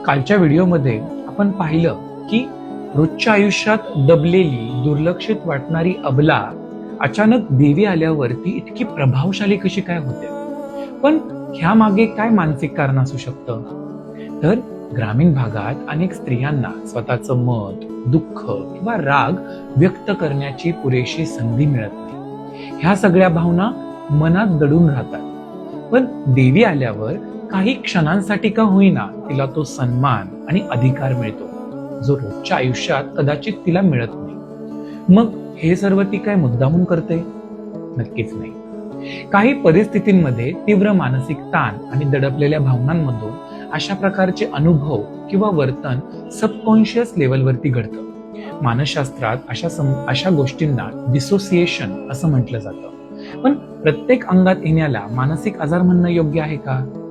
कालच्या व्हिडिओमध्ये आपण पाहिलं की रोजच्या आयुष्यात दबलेली, दुर्लक्षित वाटणारी अबला अचानक देवी आल्यावर ती इतकी प्रभावशाली कशी काय होते. पण ह्या मागे काय मानसिक कारण असू शकतं? तर ग्रामीण भागात अनेक स्त्रियांना स्वतःचं मत, दुःख किंवा राग व्यक्त करण्याची पुरेशी संधी मिळत नाही. ह्या सगळ्या भावना मनात दडून राहतात. पण देवी आल्यावर काही क्षणांसाठी का होईना तिला तो सन्मान आणि अधिकार मिळतो जो रोजच्या आयुष्यात कदाचित तिला मिळत नाही. मग हे सर्व ती काय मुद्दामून करते? नक्कीच नाही. काही परिस्थितींमध्ये तीव्र मानसिक ताण आणि दडपलेल्या भावनांमधून अशा प्रकारचे अनुभव किंवा वर्तन सबकॉन्शियस लेवलवरती घडतं. मानसशास्त्रात अशा गोष्टींना डिसोसिएशन असं म्हटलं जातं. पण प्रत्येक अंगात येण्याला मानसिक आजार म्हणणं योग्य आहे का?